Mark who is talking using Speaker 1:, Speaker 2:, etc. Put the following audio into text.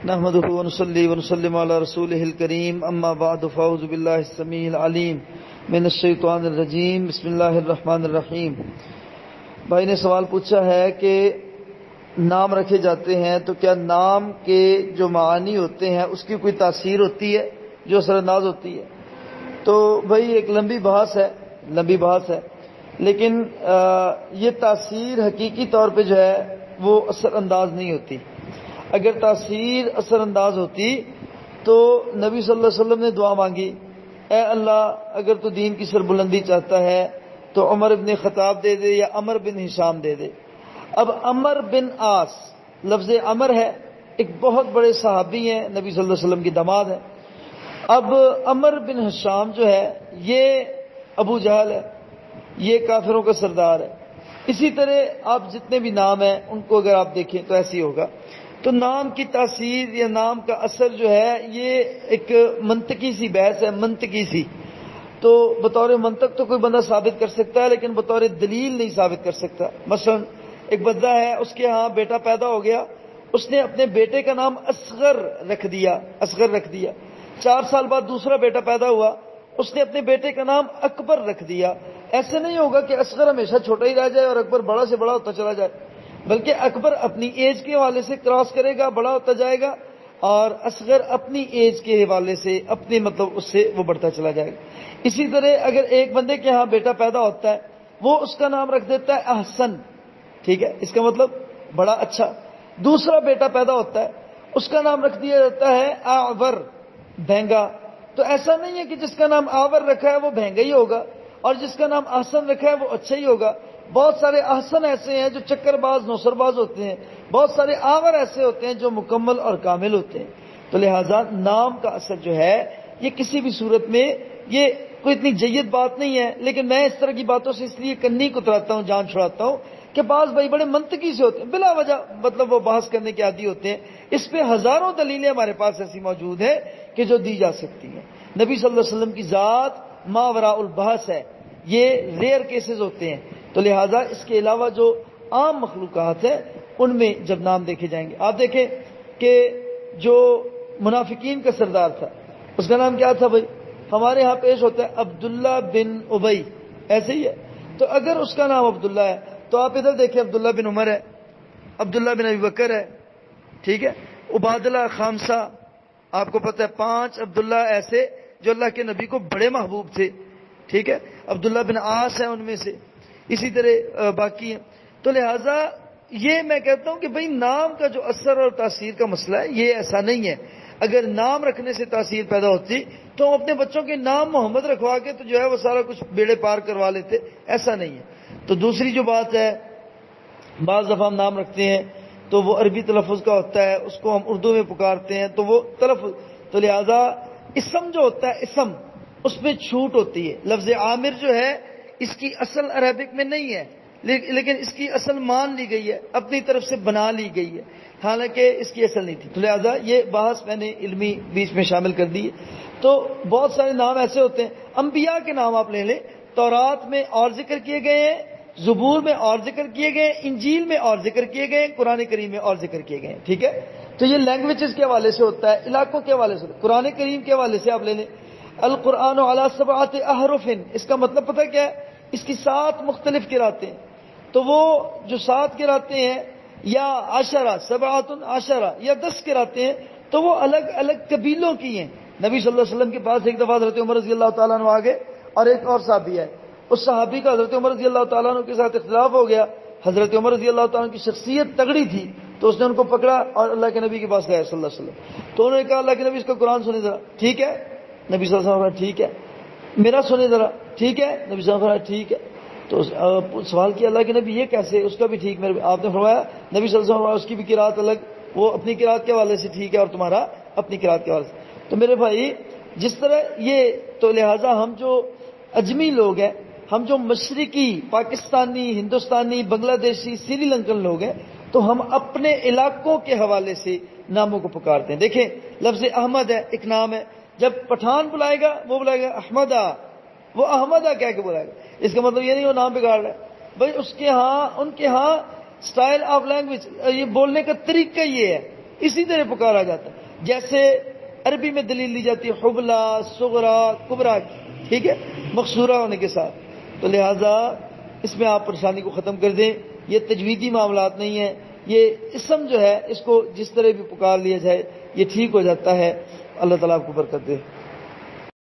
Speaker 1: نحمده ونصلي ونسلم على رسوله الكريم اما بعد فاعوذ بالله السميع العليم من الشیطان الرجیم بسم اللہ الرحمن الرحیم۔ بھائی نے سوال پوچھا ہے کہ نام رکھے جاتے ہیں تو کیا نام کے جو معانی ہوتے ہیں اس کی کوئی تاثیر ہوتی ہے جو اثر انداز ہوتی ہے؟ تو بھائی ایک لمبی بحث ہے لیکن یہ تاثیر حقیقی طور پہ جو ہے وہ اثر انداز نہیں ہوتی۔ اگر تاثیر اثر انداز ہوتی تو نبی صلی اللہ علیہ وسلم نے دعا مانگی، اے اللہ اگر تو دین کی سربلندی چاہتا ہے تو عمر بن خطاب دے دے یا عمر بن ہشام دے دے۔ اب عمر بن عاص، لفظ عمر ہے، ایک بہت بڑے صحابی ہیں، نبی صلی اللہ علیہ وسلم کی داماد ہے۔ اب عمر بن ہشام جو ہے یہ ابو جہل ہے، یہ کافروں کا سردار ہے۔ اسی طرح آپ جتنے بھی نام ہیں ان کو اگر آپ دیکھیں تو ایسے ہی ہوگا۔ تو نام کی تاثیر یا نام کا اثر جو ہے یہ ایک منطقی سی بحث ہے، منطقی سی۔ تو بطور منطق تو کوئی بندہ ثابت کر سکتا ہے لیکن بطور دلیل نہیں ثابت کر سکتا۔ مثلا ایک بندہ ہے، اس کے ہاں بیٹا پیدا ہو گیا، اس نے اپنے بیٹے کا نام اصغر رکھ دیا۔ 4 سال بعد دوسرا بیٹا پیدا ہوا، اس نے اپنے بیٹے کا نام اکبر رکھ دیا۔ ایسے نہیں ہوگا کہ اصغر ہمیشہ چھوٹا ہی رہ جائے اور اکبر بڑا سے بڑا ہوتا چلا جائے، بلکہ اکبر اپنی ایج کے حوالے سے کراس کرے گا، بڑا ہوتا جائے گا، اور اصغر اپنی ایج کے حوالے سے اپنے اس سے وہ بڑھتا چلا جائے گا۔ اسی طرح اگر ایک بندے کے ہاں بیٹا پیدا ہوتا ہے، وہ اس کا نام رکھ دیتا ہے احسن، ٹھیک ہے، اس کا مطلب بڑا اچھا۔ دوسرا بیٹا پیدا ہوتا ہے، اس کا نام رکھ دیا جاتا ہے آور، بھینگا۔ تو ایسا نہیں ہے کہ جس کا نام آور رکھا ہے وہ بھینگا ہی ہوگا اور جس کا نام احسن رکھا ہے وہ اچھا ہی ہوگا۔ بہت سارے احسن ایسے ہیں جو چکر باز نوسر باز ہوتے ہیں، بہت سارے آور ایسے ہوتے ہیں جو مکمل اور کامل ہوتے ہیں۔ تو لہذا نام کا اثر جو ہے یہ کسی بھی صورت میں یہ کوئی اتنی جید بات نہیں ہے، لیکن میں اس طرح کی باتوں سے اس لیے کنی کتراتا ہوں، جان چھڑاتا ہوں کہ بعض بھائی بڑے منطقی سے ہوتے ہیں، بلا وجہ وہ بحث کرنے کے عادی ہوتے ہیں۔ اس پہ ہزاروں دلیلیں ہمارے پاس ایسی موجود ہیں کہ جو دی جا سکتی ہیں۔ نبی صلی اللہ علیہ وسلم کی ذات ما وراء البحث ہے، یہ ریئر کیسز ہوتے ہیں۔ تو لہٰذا اس کے علاوہ جو عام مخلوقات ہیں ان میں جب نام دیکھے جائیں گے، آپ دیکھیں کہ جو منافقین کا سردار تھا اس کا نام کیا تھا بھائی؟ ہمارے ہاں پیش ہوتا ہے عبداللہ بن ابی، ایسے ہی ہے۔ تو اگر اس کا نام عبداللہ ہے تو آپ ادھر دیکھیں، عبداللہ بن عمر ہے، عبداللہ بن ابی بکر ہے، ٹھیک ہے، عبادلہ خامسہ، آپ کو پتہ ہے 5 عبداللہ ایسے جو اللہ کے نبی کو بڑے محبوب تھے، ٹھیک ہے، عبداللہ بن عاص ہے ان میں سے، اسی طرح باقی ہیں۔ تو لہٰذا یہ میں کہتا ہوں کہ بھئی نام کا جو اثر اور تاثیر کا مسئلہ ہے یہ ایسا نہیں ہے۔ اگر نام رکھنے سے تاثیر پیدا ہوتی تو ہم اپنے بچوں کے نام محمد رکھوا کے تو جو ہے وہ سارا کچھ بیڑے پار کروا لیتے، ایسا نہیں ہے۔ تو دوسری جو بات ہے، بعض دفعہ ہم نام رکھتے ہیں تو وہ عربی تلفظ کا ہوتا ہے، اس کو ہم اردو میں پکارتے ہیں تو وہ تلفظ، تو لہٰذا اسم جو ہوتا ہے اسم، اس میں چھوٹ ہوتی ہے۔ لفظ عامر جو ہے اس کی اصل عربک میں نہیں ہے، لیکن اس کی اصل مان لی گئی ہے، اپنی طرف سے بنا لی گئی ہے، حالانکہ اس کی اصل نہیں تھی۔ تو لہٰذا یہ بحث میں نے علمی بیچ میں شامل کر دی ہے۔ تو بہت سارے نام ایسے ہوتے ہیں، انبیاء کے نام آپ لے لیں، تورات میں اور ذکر کیے گئے ہیں، زبور میں اور ذکر کیے گئے، انجیل میں اور ذکر کیے گئے، قرآن کریم میں اور ذکر کیے گئے، ٹھیک ہے۔ تو یہ لینگویجز کے حوالے سے ہوتا ہے، علاقوں کے حوالے سے، قرآن کریم کے حوالے سے آپ لے لیں، القرآن علی 7 احرف، اس کا مطلب پتہ کیا ہے؟ اس کی 7 مختلف قراتیں، تو وہ جو 7 قراتیں ہیں یا 7 یا 10 قراتیں ہیں تو وہ الگ الگ قبیلوں کی ہیں۔ نبی صلی اللہ علیہ وسلم کے پاس ایک دفعہ حضرت عمر رضی اللہ تعالیٰ عنہ آگے اور ایک اور صحابی ہے، اس صحابی کا حضرت عمر رضی اللہ تعالیٰ عنہ کے ساتھ اختلاف ہو گیا۔ حضرت عمر رضی اللہ تعالیٰ عنہ کی شخصیت تگڑی تھی تو اس نے ان کو پکڑا اور اللہ کے نبی کے پاس گیا صلی اللہ علیہ وسلم۔ تو انہوں نے کہا اللہ کے نبی اس کا قرآن سنیں ذرا، ٹھیک ہے؟ نبی صلی اللہ علیہ وسلم ٹھیک ہے، میرا سنیں ذرا، ٹھیک ہے؟ نبی صلی اللہ علیہ وسلم ٹھیک ہے۔ تو سوال کیا اللہ کے نبی یہ کیسے؟ اس کا بھی ٹھیک، میرے آپ نے فرمایا نبی صلی اللہ علیہ وسلم اس کی بھی قرات الگ، وہ اپنی قرات کے حوالے سے ٹھیک ہے اور تمہارا اپنی قرات کے حوالے سے۔ تو میرے بھائی جس طرح یہ، تو لہٰذا ہم جو اجمی لوگ ہیں، ہم جو مشرقی پاکستانی، ہندوستانی، بنگلہ دیشی، سری لنکن لوگ ہیں، تو ہم اپنے علاقوں کے حوالے سے ناموں کو پکارتے ہیں۔ دیکھیں لفظ احمد ہے، ایک نام ہے، جب پٹھان بلائے گا وہ بلائے گا احمدہ، وہ احمدہ کہہ کے بلائے گا، اس کا مطلب یہ نہیں وہ نام بگاڑ رہا ہے بھائی، اس کے ہاں ان کے ہاں سٹائل آف لینگویج، یہ بولنے کا طریقہ یہ ہے، اسی طرح پکارا جاتا ہے جیسے عربی میں دلیل لی جاتی ہے حبلا صغرا کبرا کی، ٹھیک ہے، مقصورہ ہونے کے ساتھ. تو لہذا اس میں آپ پریشانی کو ختم کر دیں. یہ تجویدی معاملات نہیں ہیں، یہ اسم جو ہے اس کو جس طرح بھی پکار لیا جائے یہ ٹھیک ہو جاتا ہے. اللہ تعالیٰ آپ کو برکت دے.